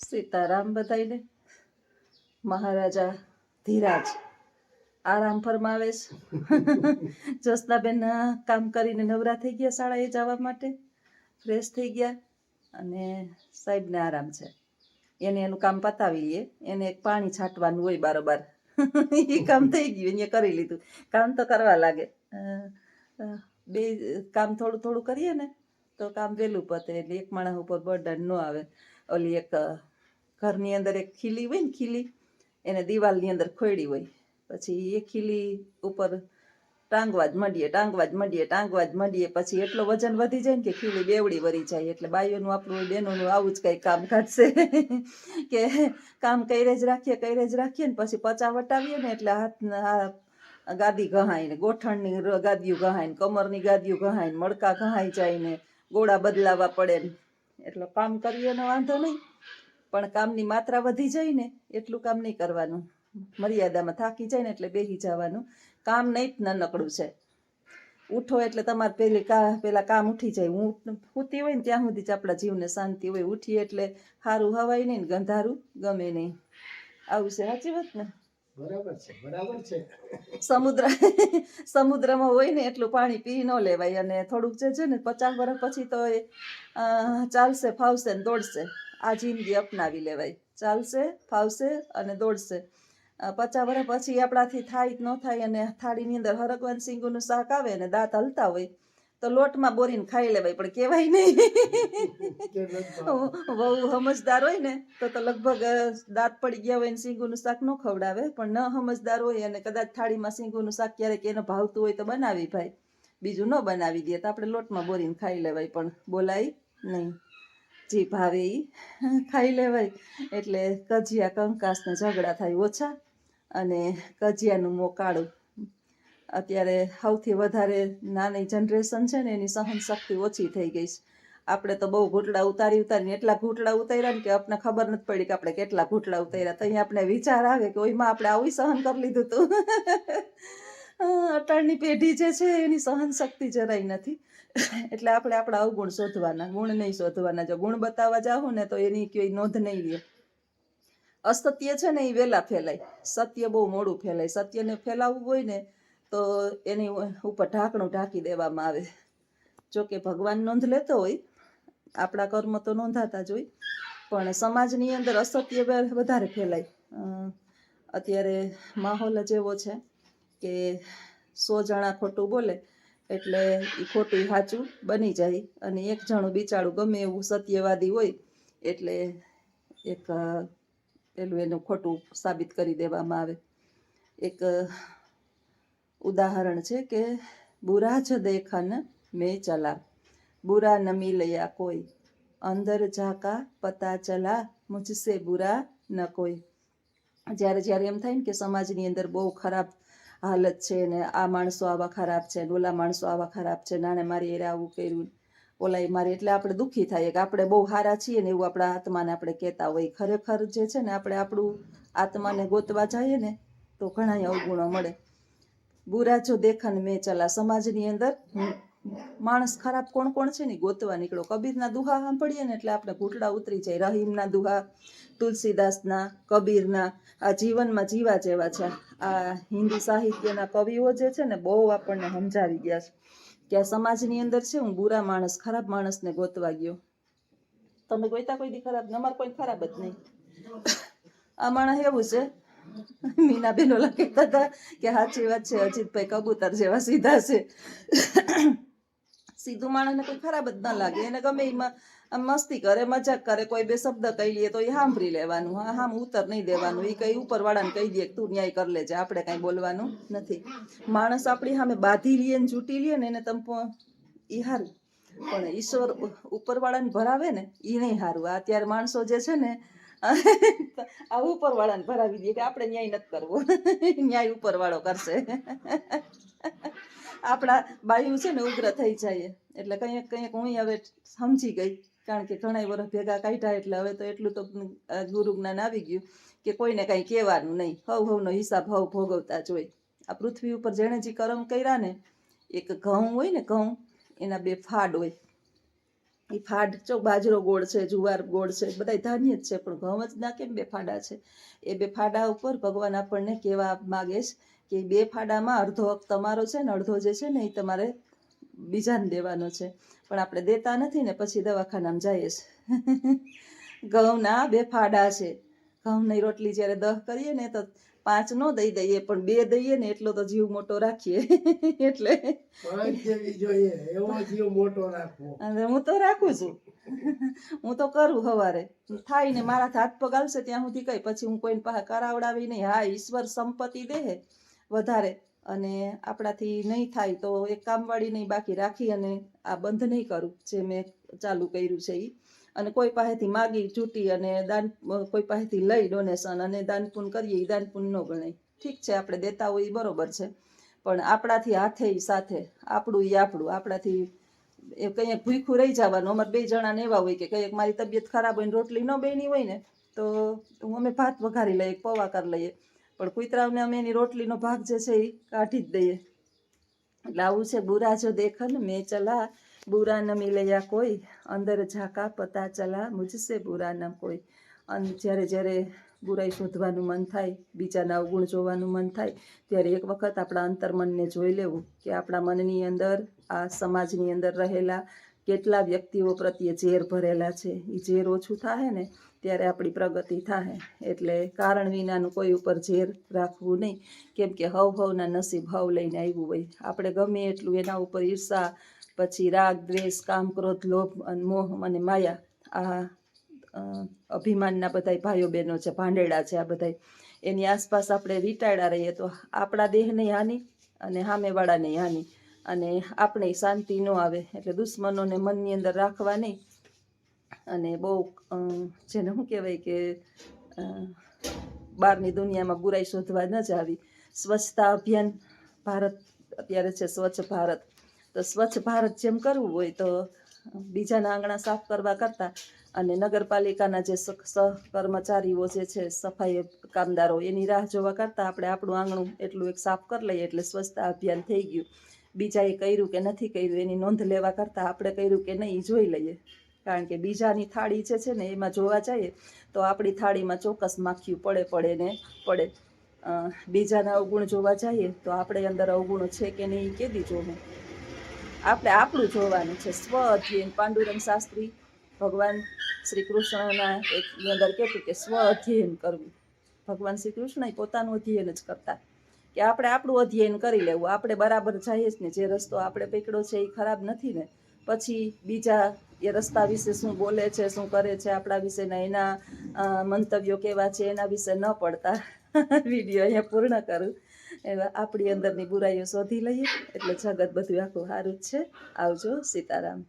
સીતારામ બધાઈને. મહારાજા ધીરાજ આરામ ફરમાવે છે. જસનાબેન કામ કરીને નવરા થઈ ગયા શાળાએ જવા માટે, ફ્રેશ થઈ ગયા અને સાહેબને આરામ છે. એને એનું કામ પતાવી લઈએ. એને એક પાણી છાંટવાનું હોય બારોબાર. એ કામ થઈ ગયું, એને કરી લીધું. કામ તો કરવા લાગે. બે કામ થોડું થોડું કરીએ ને તો કામ વહેલું પતે, એટલે એક માણસ ઉપર બર્ડન ન આવે. ઓલી એક ઘરની અંદર એક ખીલી હોય ને, ખીલી એને દિવાલની અંદર ખોયડી હોય, પછી એ ખીલી ઉપર ટાંગવા જ માંડીએ. પછી એટલો વજન વધી જાય ને કે ખીલી બેવડી વરી જાય. એટલે બાઈઓનું આપણું બહેનોનું આવું જ કંઈ કામકાજ છે કે કામ કરે જ રાખીએ ને પછી પચા વટાવીએ ને એટલે હાથ ગાદી ગહાય ને, ગોઠણની ગાદીઓ ગહાય ને, કમરની ગાદીઓ ગહાય ને, મડકા ગહાઈ જાય ને, ગોળા બદલાવા પડે ને. એટલે કામ કરીએ ને વાંધો નહીં, પણ કામની માત્રા વધી જાય ને એટલું કામ નહીં કરવાનું. મર્યાદામાં થાકી જાય ને એટલે બેસી જવાનું. કામ નહીં જ નાનકડું છે. ઉઠો એટલે તમારે પેલા કામ ઉઠી જાય. ઉઠતી હોય ને ત્યાં સુધી જ આપણા જીવને શાંતિ હોય. ઉઠીએ એટલે સારું હવાય નહીં ને ગંધારું ગમે નહીં. આવું છે, સાચી વાત ને? બરાબર છે. સમુદ્રમાં હોય ને એટલું પાણી પી ન લેવાય. અને થોડુંક જે છે ને 50 વર્ષ પછી તો ચાલશે, ફાવશે ને દોડશે. આ જિંદગી અપનાવી લેવાય. ચાલશે, ફાવશે અને દોડશે. 50 વર્ષ પછી આપણાથી થાય ન થાય અને થાળીની અંદર હરકવાન સિંગુનું શાક આવે ને દાંત હલતા હોય તો લોટમાં બોરીને ખાઈ લેવાય, પણ કહેવાય નહીં. બહુ સમજદાર હોય ને તો લગભગ દાંત પડી ગયા હોય ને સિંગુનું શાક ન ખવડાવે, પણ ન સમજદાર હોય અને કદાચ થાળીમાં સિંગુનું શાક ક્યારેક એને ભાવતું હોય તો બનાવી ભાઈ, બીજું ન બનાવી દે તો આપણે લોટમાં બોરીને ખાઈ લેવાય, પણ બોલાય નહીં. જે ભાવે એ ખાઈ લેવાય. એટલે કજિયા કંકાસને ઝઘડા થાય ઓછા અને કજિયાનું મોં કાળું. અત્યારે સૌથી વધારે નાની જનરેશન છે ને એની સહન શક્તિ ઓછી થઈ ગઈ છે. આપણે તો બહુ ઘૂંટડા ઉતારીને એટલા ઘૂંટડા ઉતાર્યા ને કે આપણને ખબર નથી પડી કે આપણે કેટલા ઘૂંટડા ઉતાર્યા. તો અહીંયા આપણે વિચાર આવે કે ઓયમાં આપણે આવું સહન કરી લીધું હતું. અટાણની પેઢી જે છે એની સહન શક્તિ જરાય નથી. એટલે આપણે આપણા અવગુણ શોધવાના, ગુણ નહીં શોધવાના. જો ગુણ બતાવવા જાઓ ને તો એની કોઈ નોંધ નહીં લે. અસત્ય છે ને એ વહેલા ફેલાય, સત્ય બહુ મોડું ફેલાય. સત્યને ફેલાવવું હોય ને તો એની ઉપર ઢાંકણું ઢાંકી દેવામાં આવે. જોકે ભગવાન નોંધ લેતો હોય, આપણા કર્મ તો નોંધાતા જ હોય, પણ સમાજની અંદર અસત્ય વધારે ફેલાય. અત્યારે માહોલ જ એવો છે કે 100 જણા ખોટું બોલે એટલે એ ખોટું સાચું બની જાય. અને એક જણું બિચારું ગમે એવું સત્યવાદી હોય એટલે એક પેલું એનું ખોટું સાબિત કરી દેવામાં આવે. એક ઉદાહરણ છે કે બુરા જ દેખન મેં ચલા, બુરા ન મિલયા કોઈ, અંદર જાકા પતા ચલા, મુझसे બુરા ન કોઈ. જ્યારે એમ થાય ને કે સમાજની અંદર બહુ ખરાબ હાલત છે ને આ માણસો આવા ખરાબ છે ને ઓલા માણસો આવા ખરાબ છે, નાને મારી એરે આવું કર્યું, ઓલાએ મારી, એટલે આપણે દુઃખી થાય કે આપણે બહુ સારા છીએ ને એવું આપણા આત્માને આપણે કહેતા હોય. ખરેખર જે છે ને આપણે આપણું આત્માને ગોતવા જઈએ ને તો ઘણા અવગુણો મળે. બુરા જો દેખન મેં ચલા, સમાજની અંદર માણસ ખરાબ કોણ કોણ છે ને ગોતવા નીકળો. કબીરના દુહા સાંભળીએ ને એટલે આપણે ઘૂંટડા ઉતરી જાય. રહીમના દુહા, તુલસીદાસના, કબીરના, આ જીવનમાં જીવા જેવા છે. આ હિન્દી સાહિત્યના કવિઓ જે છે ને બહુ આપણને સમજાવી ગયા છે કે આ સમાજની અંદર છે હું બુરા માણસ, ખરાબ માણસને ગોતવા ગયો. તમે ગોતા કોઈ દી ખરાબ? અમારે કોઈ ખરાબ જ નહીં. આ માણસ એવું છે. મીનાબેન ઓલા કહેતા હતા કે સાચી વાત છે, અજીતભાઈ કબૂતર જેવા સીધા છે. સીધું માણસને કોઈ ખરાબ જ ના લાગે. એને ગમે એમાં મસ્તી કરે, મજાક કરે, કોઈ બે શબ્દ કહી લે તો એ સાંભળી લેવાનું. હામ ઉત્તર નહીં દેવાનું. એ કઈ ઉપરવાળાને કહી દે તું ન્યાય કરી લેજે, આપણે કઈ બોલવાનું નથી. માણસ આપણી સામે બાંધી લે ને જૂટી લે ને એને તમે એ સારું, પણ ઈશ્વર ઉપરવાળાને ભરાવે ને એ નહીં સારું. અત્યારે માણસો જે છે ને આ ઉપરવાળાને ભરાવી દે કે આપણે ન્યાય નથી કરવો, ન્યાય ઉપરવાળો કરશે. આપણા બાયું છે ને ઉગ્ર થઈ જાય. એટલે કંઈક હું હવે સમજી ગઈ, કારણ કે ઘણા વર્ષ ભેગા કાઢ્યા એટલે હવે તો એટલું તો ગુરુ જ્ઞાન આવી ગયું કે કોઈને કાંઈ કહેવાનું નહીં. હવનો હિસાબ હવ ભોગવતા જ હોય. આ પૃથ્વી ઉપર જેણે જે કર્મ કર્યા ને, એક ઘઉં હોય ને, ઘઉં એના 2 ફાડ હોય. એ ફાડ જો બાજરો ગોળ છે, જુવાર ગોળ છે, બધા ધાન્ય જ છે, પણ ઘઉં જ ના કેમ બે ફાડા છે. એ બે ફાડા ઉપર ભગવાન આપણને કહેવા માગે છે કે બે ફાડામાં અડધો હક તમારો છે ને અડધો જે છે ને એ તમારે બીજાને દેવાનો છે, પણ આપણે દેતા નથી ને પછી દવાખાનામાં જઈએ છે. ઘઉંના બે ફાડા છે. ઘઉંની રોટલી જ્યારે દહ કરીએ ને તો 5 ન દઈ દઈએ, પણ 2 દઈએ ને એટલો તો જીવ મોટો રાખીએ. એટલે 5 દેવી જોઈએ, એવો જીવ મોટો રાખવો. અને હું તો રાખું છું. હું તો કરું સવારે થાય ને મારા હાથ પગ આવશે ત્યાં સુધી કઈ, પછી હું કોઈને પાસે કરાવડાવી નહીં. હા, ઈશ્વર સંપત્તિ દે વધારે, અને આપણાથી નહીં થાય તો એક કામવાળી નહીં બાકી રાખી અને આ બંધ નહીં કરું જે મેં ચાલુ કર્યું છે એ. અને કોઈ પાસેથી માગી ચૂંટી અને દાન, કોઈ પાસેથી લઈ ડોનેશન અને દાન પુણ્ય કરીએ એ દાન પુણ્ય ન ગણાય. ઠીક છે, આપણે દેતા હોય એ બરોબર છે, પણ આપણાથી હાથે સાથે આપણું એ આપણું, આપણાથી એ કંઈક ભૂખું રહી જવાનું. અમારે 2 જણાને એવા હોય કે કંઈક મારી તબિયત ખરાબ હોય ને રોટલી ન બની હોય ને તો અમે ભાત વઘારી લઈએ, પૌવા કરી લઈએ, પણ કૂતરાઓને અમે એની રોટલીનો ભાગ જે છે એ કાઢી જ દઈએ. એટલે આવું છે. બુરા જો દેખન મેં ચલા, બુરા ન મિલયા કોઈ, અંદર ઝાકા પતા ચલા મુझसे બુરા ન કોઈ. અને જ્યારે જ્યારે બુરાઈ શોધવાનું મન થાય, બીજાના અવગુણ જોવાનું મન થાય, ત્યારે એક વખત આપણા અંતર્મનને જોઈ લેવું કે આપણા મનની અંદર, આ સમાજની અંદર રહેલા કેટલા વ્યક્તિઓ પ્રત્યે ઝેર ભરેલા છે. એ ઝેર ઓછું થાય ને ત્યારે આપણી પ્રગતિ થાય. એટલે કારણ વિનાનું કોઈ ઉપર ઝેર રાખવું નહીં, કેમ કે હવના નસીબ હવ લઈને આવ્યું હોય. આપણે ગમે એટલું એના ઉપર ઈર્ષા, પછી રાગ, દ્વેષ, કામ, ક્રોધ, લોભ અને મોહ અને માયા, આ અભિમાનના બધા ભાઈઓ બહેનો છે, ભાંડેડા છે, આ બધા એની આસપાસ આપણે વીંટાળ્યા રહીએ તો આપણા દેહને હાનિ અને સામેવાળાને હાનિ, અને આપણે શાંતિ ન આવે. એટલે દુશ્મનોને મનની અંદર રાખવા નહીં. અને બહુ જેને શું કહેવાય કે બહારની દુનિયામાં બુરાઈ શોધવા ન જ આવી. સ્વચ્છતા અભિયાન, ભારત અત્યારે છે સ્વચ્છ ભારત, તો સ્વચ્છ ભારત જેમ કરવું હોય તો બીજાના આંગણા સાફ કરવા કરતાં અને નગરપાલિકાના જે સહકર્મચારીઓ જે છે, સફાઈ કામદારો, એની રાહ જોવા કરતાં આપણે આપણું આંગણું એટલું એક સાફ કરી લઈએ એટલે સ્વચ્છતા અભિયાન થઈ ગયું. બીજાએ કર્યું કે નથી કર્યું એની નોંધ લેવા કરતાં આપણે કર્યું કે નહીં એ જોઈ લઈએ. કારણ કે બીજાની થાળી જે છે ને એમાં જોવા જઈએ તો આપણી થાળીમાં ચોક્કસ માખીયું પડે ને પડે. બીજાના અવગુણ જોવા જઈએ તો આપણે અંદર અવગુણ છે કે નહીં એ કેદી જોવું. આપણે આપણું જોવાનું છે. સ્વ અધ્યયન, પાંડુરંગ શાસ્ત્રી ભગવાન શ્રી કૃષ્ણના એકની અંદર કહેતું કે સ્વ અધ્યયન કરવું. ભગવાન શ્રી કૃષ્ણ પોતાનું અધ્યયન જ કરતા કે આપણે આપણું અધ્યયન કરી લેવું. આપણે બરાબર જઈએ જ ને, જે રસ્તો આપણે પકડ્યો છે એ ખરાબ નથી ને, પછી બીજા એ રસ્તા વિશે શું બોલે છે, શું કરે છે, આપણા વિશેના એના મંતવ્યો કેવા છે એના વિશે ન પડતા વિડીયો અહીંયા પૂર્ણ કરું. એવા આપણી અંદરની બુરાઈઓ શોધી લઈએ એટલે જગત બધું આખું સારું જ છે. આવજો. સીતારામ.